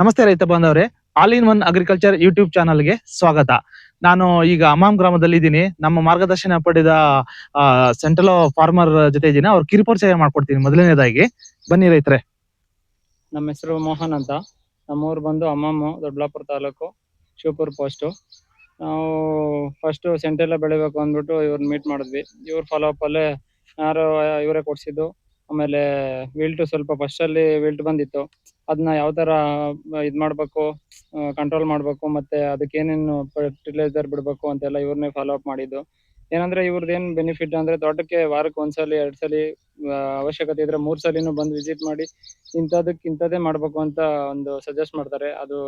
ನಮಸ್ತೆ ರೈತ ಬಾಂಧವರೇ, all in one agriculture YouTube ಚಾನಲ್ಗೆ ಸ್ವಾಗತ. ನಾನು ಈಗ ಅಮ್ಮಾಂ ಗ್ರಾಮದಲ್ಲಿ ಇದ್ದೀನಿ. ನಮ್ಮ ಮಾರ್ಗದರ್ಶನ ಪಡೆದ ಸೆಂಟ್ರಲ್ ಫಾರ್ಮರ್ ಜೊತೆ ಇದ್ದೀನಿ. ಅವ್ರ ಕಿರುಪರಿಚಯ ಮಾಡ್ಕೊಡ್ತೀನಿ. ಮೊದಲನೇದಾಗಿ ಬನ್ನಿ ರೈತರೆ. ನಮ್ಮ ಹೆಸರು ಮೋಹನ್ ಅಂತ. ನಮ್ಮೂರು ಬಂದು ಅಮ್ಮಾಮು, ದೊಡ್ಡಬಳ್ಳಾಪುರ ತಾಲೂಕು, ಶಿವಪುರ ಪೋಸ್ಟು. ನಾವು ಫಸ್ಟ್ ಸೆಂಟೆಲ್ಲ ಬೆಳಿಬೇಕು ಅಂದ್ಬಿಟ್ಟು ಇವ್ರನ್ನ ಮೀಟ್ ಮಾಡಿದ್ವಿ. ಇವ್ರ ಫಾಲೋ ಅಪ್ ಅಲ್ಲೇ ಯಾರು ಇವರೇ ಕೊಡ್ಸಿದ್ದು. ಆಮೇಲೆ ವಿಲ್ಟು ಸ್ವಲ್ಪ ಫಸ್ಟಲ್ಲಿ ವಿಲ್ಟ್ ಬಂದಿತ್ತು. ಅದನ್ನ ಯಾವ ಥರ ಇದು ಮಾಡಬೇಕು, ಕಂಟ್ರೋಲ್ ಮಾಡಬೇಕು, ಮತ್ತು ಅದಕ್ಕೆ ಏನೇನು ಫರ್ಟಿಲೈಸರ್ ಬಿಡಬೇಕು ಅಂತೆಲ್ಲ ಇವ್ರನ್ನೇ ಫಾಲೋ ಅಪ್ ಮಾಡಿದ್ದು. ಏನಂದರೆ ಇವ್ರದ್ದು ಏನು ಬೆನಿಫಿಟ್ ಅಂದರೆ, ತೋಟಕ್ಕೆ ವಾರಕ್ಕೆ 1 ಸಲ 2 ಸಲ ಅವಶ್ಯಕತೆ ಇದ್ದರೆ 3 ಸಲಿನೂ ಬಂದು ವಿಸಿಟ್ ಮಾಡಿ ಇಂಥದ್ದೇ ಮಾಡಬೇಕು ಅಂತ ಒಂದು ಸಜೆಸ್ಟ್ ಮಾಡ್ತಾರೆ. ಅದು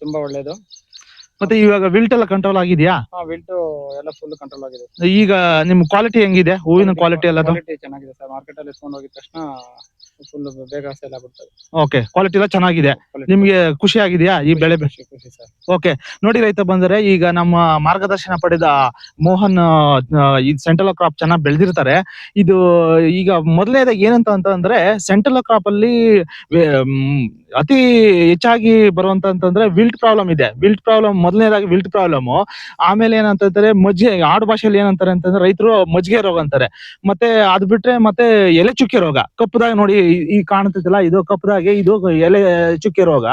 ತುಂಬ ಒಳ್ಳೆಯದು. ಮತ್ತೆ ಇವಾಗ ವಿಲ್ಟ್ ಎಲ್ಲ ಕಂಟ್ರೋಲ್ ಆಗಿದೆಯಾ? ವಿಲ್ಟು ಎಲ್ಲ ಫುಲ್ ಕಂಟ್ರೋಲ್ ಆಗಿದೆ. ಈಗ ನಿಮ್ ಕ್ವಾಲಿಟಿ ಹೆಂಗಿದೆ? ಹೂವಿನ ಕ್ವಾಲಿಟಿ ಎಲ್ಲ ಚೆನ್ನಾಗಿದೆ ಸರ್. ಮಾರ್ಕೆಟಲ್ಲಿ ಎತ್ಕೊಂಡು ಹೋಗಿದ ತಕ್ಷಣ ಫುಲ್ ಬೇಗ ಸೇಲ್ ಆಗುತ್ತದೆ. ಓಕೆ, ಕ್ವಾಲಿಟಿ ಎಲ್ಲ ಚೆನ್ನಾಗಿದೆ. ನಿಮ್ಗೆ ಖುಷಿ ಆಗಿದೆಯಾ ಈ ಬೆಳೆ? ಖುಷಿ ಸರ್. ಓಕೆ, ನೋಡಿ ರೈತ ಬಂದರೆ, ಈಗ ನಮ್ಮ ಮಾರ್ಗದರ್ಶನ ಪಡೆದ ಮೋಹನ್ ಈ ಸೆಂಟ್ರಲ್ ಕ್ರಾಪ್ ಚೆನ್ನಾಗಿ ಬೆಳೆದಿರ್ತಾರೆ. ಇದು ಈಗ ಮೊದಲನೇದಾಗಿ ಏನಂತ ಅಂತಂದ್ರೆ, ಸೆಂಟ್ರಲ್ ಕ್ರಾಪ್ ಅಲ್ಲಿ ಅತಿ ಹೆಚ್ಚಾಗಿ ಬರುವಂತಂದ್ರೆ ವಿಲ್ಟ್ ಪ್ರಾಬ್ಲಮ್ ಇದೆ. ವಿಲ್ಟ್ ಪ್ರಾಬ್ಲಮ್ ಮೊದಲನೇದಾಗಿ ವಿಲ್ಟ್ ಪ್ರಾಬ್ಲಮ್. ಆಮೇಲೆ ಏನಂತಂದ್ರೆ ಮಜ್ಜಿಗೆ, ಆಡು ಭಾಷೆಯಲ್ಲಿ ಏನಂತಾರೆ ಅಂತಂದ್ರೆ ರೈತರು ಮಜ್ಜಿಗೆ ರೋಗ ಅಂತಾರೆ. ಮತ್ತೆ ಅದು ಬಿಟ್ರೆ ಮತ್ತೆ ಎಲೆ ಚುಕ್ಕೆ ರೋಗ, ಕಪ್ಪದಾಗ ನೋಡಿ ಈ ಕಾಣ್ತೈತಲ್ಲ, ಇದು ಕಪ್ಪದಾಗೆ ಇದು ಎಲೆ ಚುಕ್ಕೆ ರೋಗ.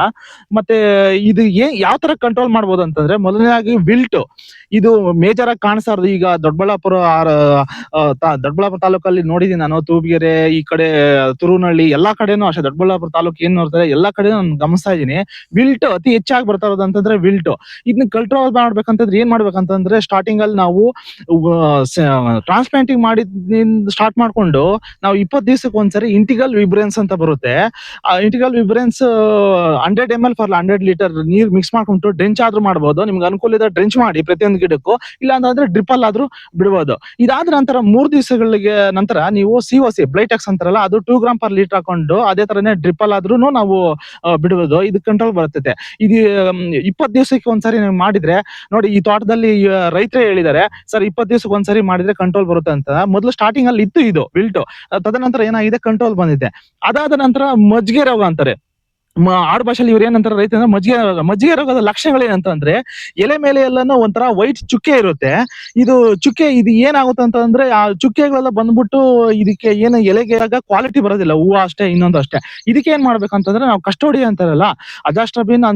ಮತ್ತೆ ಇದು ಯಾವ ತರ ಕಂಟ್ರೋಲ್ ಮಾಡ್ಬೋದು ಅಂತಂದ್ರೆ, ಮೊದಲನೇದಾಗಿ ವಿಲ್ಟ್ ಇದು ಮೇಜರ್ ಆಗಿ ಕಾಣಿಸ್ತಾ ಇರೋದು ಈಗ ದೊಡ್ಡಬಳ್ಳಾಪುರ ತಾಲೂಕಲ್ಲಿ ನೋಡಿದೀನಿ ನಾನು. ತೂಬಿಗೆರೆ, ಈ ಕಡೆ ತುರುನಹಳ್ಳಿ, ಎಲ್ಲಾ ಕಡೆನೂ ಅಷ್ಟೇ. ದೊಡ್ಡಬಳ್ಳಾಪುರ ತಾಲೂಕು ಏನ್ ನೋಡ್ತಾರೆ ಎಲ್ಲಾ ಕಡೆ ನಾನು ಗಮನಿಸ್ತಾ ಇದೀನಿ. ವಿಲ್ಟ್ ಅತಿ ಹೆಚ್ಚಾಗಿ ಬರ್ತಾ ಇರೋದು ಅಂತಂದ್ರೆ ವಿಲ್ಟ್. ಇದನ್ನ ಕಂಟ್ರೋಲ್ ಮಾಡ್ಬೇಕಂತಂದ್ರೆ ಏನ್ ಮಾಡ್ಬೇಕಂತಂದ್ರೆ, ಸ್ಟಾರ್ಟಿಂಗ್ ಅಲ್ಲಿ ನಾವು ಟ್ರಾನ್ಸ್ಪ್ಲಾಂಟಿಂಗ್ ಮಾಡಿದಿಂದ ಸ್ಟಾರ್ಟ್ ಮಾಡ್ಕೊಂಡು ನಾವು 20 ದಿವಸಕ್ಕೆ ಒಂದ್ಸರಿ ಇಂಟಿಗಲ್ ವಿಬ್ರೆನ್ಸ್ ಅಂತ ಬರುತ್ತೆ. ಆ ಇಂಟಿಗಲ್ ವಿಬ್ರೆನ್ಸ್ 100 ml ಫಾರ್ 100 ಲೀಟರ್ ನೀರ್ ಮಿಕ್ಸ್ ಮಾಡ್ಕೊಂಡು ಡ್ರೆಂಚ್ ಆದ್ರೂ ಮಾಡ್ಬೋದು. ನಿಮ್ಗೆ ಅನುಕೂಲ ಇದೆ ಡ್ರೆಂಚ್ ಮಾಡಿ ಪ್ರತಿಯೊಂದು ಗಿಡಕ್ಕೂ, ಇಲ್ಲ ಅಂತಂದ್ರೆ ಡ್ರಿಪ್ಪಲ್ ಆದ್ರೂ ಬಿಡ್ಬೋದು. ಇದಾದ ನಂತರ 3 ದಿವಸಗಳಿಗೆ ನಂತರ ನೀವು COC ಬ್ಲೈಟೆಕ್ಸ್ ಅಂತಾರಲ್ಲ, ಅದು 2 ಗ್ರಾಮ್ ಪರ್ ಲೀಟರ್ ಹಾಕೊಂಡು ಅದೇ ತರನೇ ಡ್ರಿಪ್ಪಲ್ ಆದ್ರೂ ನಾವು ಬಿಡ್ಬೋದು. ಇದು ಕಂಟ್ರೋಲ್ ಬರುತ್ತೆ. ಇದು 20 ದಿವಸಕ್ಕೆ ಒಂದ್ಸರಿ ನೀವು ಮಾಡಿದ್ರೆ, ನೋಡಿ ಈ ತೋಟದಲ್ಲಿ ರೈತರೇ ಹೇಳಿದ್ದಾರೆ, ಸರ್ 20 ದಿವಸಕ್ಕೆ ಒಂದ್ಸರಿ ಮಾಡಿದ್ರೆ ಕಂಟ್ರೋಲ್ ಬರುತ್ತೆ ಅಂತ. ಮೊದಲು ಸ್ಟಾರ್ಟಿಂಗ್ ಅಲ್ಲಿ ಇತ್ತು ಇದು ವಿಲ್ಟ್. ತದನಂತರ ಏನಾಗಿದೆ, ಕಂಟ್ರೋಲ್ ಬಂದಿದೆ. ಅದಾದ ನಂತರ ಮಜ್ಜಿಗೆ ರೋಗ ಅಂತಾರೆ ಆಡು ಭಾಷೆಯಲ್ಲಿ. ಇವ್ರು ಏನಂತಾರೆ ರೈತ ಅಂದ್ರೆ ಮಜ್ಜಿಗೆ ರೋಗದ ಲಕ್ಷಣಗಳು ಏನಂತಂದ್ರೆ, ಎಲೆ ಮೇಲೆ ಎಲ್ಲಾನು ಒಂಥರ ವೈಟ್ ಚುಕ್ಕೆ ಇರುತ್ತೆ. ಇದು ಚುಕ್ಕೆ ಇದು ಏನಾಗುತ್ತೆ ಅಂತಂದ್ರೆ, ಆ ಚುಕ್ಕೆಗಳೆಲ್ಲ ಬಂದ್ಬಿಟ್ಟು ಇದಕ್ಕೆ ಏನು ಎಲೆಗೆ ಕ್ವಾಲಿಟಿ ಬರೋದಿಲ್ಲ, ಹೂವು ಅಷ್ಟೇ ಇನ್ನೊಂದು ಅಷ್ಟೇ. ಇದಕ್ಕೆ ಏನ್ ಮಾಡ್ಬೇಕಂತಂದ್ರೆ, ನಾವು ಕಸ್ಟೋಡಿ ಅಂತಾರಲ್ಲ, ಅಜಾಸ್ಟ್ರಬಿನ್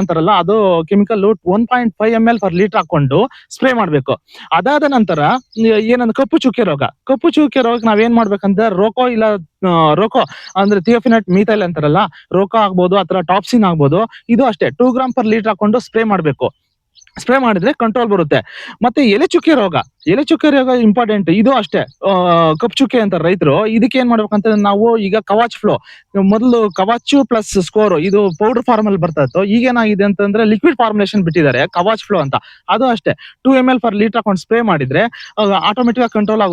ಅಂತಾರಲ್ಲ, ಅದು ಕೆಮಿಕಲ್ 1.5 ml ಫರ್ ಲೀಟರ್ ಹಾಕೊಂಡು ಸ್ಪ್ರೇ ಮಾಡ್ಬೇಕು. ಅದಾದ ನಂತರ ಏನಂದ್ರೆ ಕಪ್ಪು ಚುಕ್ಕೆ ರೋಗ ನಾವೇನ್ ಮಾಡ್ಬೇಕಂದ್ರೆ, ರೋಕೋ ಅಂದ್ರೆ ಥಿಯೋಫಿನಟ್ ಮೀಥೈಲ್ ಅಂತಾರಲ್ಲ, ರೋಕೋ ಆಗ್ಬೋದು ಅಥವಾ ಟಾಪ್ಸಿನ್ ಆಗ್ಬೋದು, ಇದು ಅಷ್ಟೇ 2 ಗ್ರಾಮ್ ಪರ್ ಲೀಟರ್ ಹಾಕೊಂಡು ಸ್ಪ್ರೇ ಮಾಡ್ಬೇಕು. ಸ್ಪ್ರೇ ಮಾಡಿದ್ರೆ ಕಂಟ್ರೋಲ್ ಬರುತ್ತೆ. ಮತ್ತೆ ಎಲೆ ಚುಕ್ಕೆ ರೋಗ ಇಂಪಾರ್ಟೆಂಟ್. ಇದು ಅಷ್ಟೇ ಕಪ್ ಚುಕ್ಕೆ ಅಂತಾರೆ ರೈತರು. ಇದಕ್ಕೆ ಏನ್ ಮಾಡ್ಬೇಕಂತ, ನಾವು ಈಗ ಕವಾಚ್ ಫ್ಲೋ, ಮೊದಲು ಕವಾಚು ಪ್ಲಸ್ ಸ್ಕೋರ್ ಇದು ಪೌಡರ್ ಫಾರ್ಮ್ ಅಲ್ಲಿ ಬರ್ತಾ ಇತ್ತು. ಈಗ ಏನಾಗಿದೆ ಅಂತಂದ್ರೆ ಲಿಕ್ವಿಡ್ ಫಾರ್ಮುಲೇಷನ್ ಬಿಟ್ಟಿದ್ದಾರೆ, ಕವಾಚ್ ಫ್ಲೋ ಅಂತ. ಅದು ಅಷ್ಟೇ 2 ml ಫರ್ ಲೀಟರ್ ಹಾಕೊಂಡು ಸ್ಪ್ರೇ ಮಾಡಿದ್ರೆ ಆಟೋಮೆಟಿಕ್ ಆಗಿ ಕಂಟ್ರೋಲ್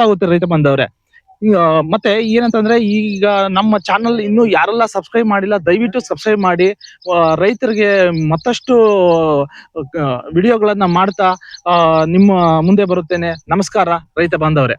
ಆಗುತ್ತೆ ರೈತ ಬಂದವ್ರೆ. ಮತ್ತೆ ಏನಂತಂದ್ರೆ, ಈಗ ನಮ್ಮ ಚಾನಲ್ ಇನ್ನು ಯಾರೆಲ್ಲ ಸಬ್ಸ್ಕ್ರೈಬ್ ಮಾಡಿಲ್ಲ, ದಯವಿಟ್ಟು ಸಬ್ಸ್ಕ್ರೈಬ್ ಮಾಡಿ. ರೈತರಿಗೆ ಮತ್ತಷ್ಟು ವಿಡಿಯೋಗಳನ್ನ ಮಾಡ್ತಾ ನಿಮ್ಮ ಮುಂದೆ ಬರುತ್ತೇನೆ. ನಮಸ್ಕಾರ ರೈತ ಬಾಂಧವರೇ.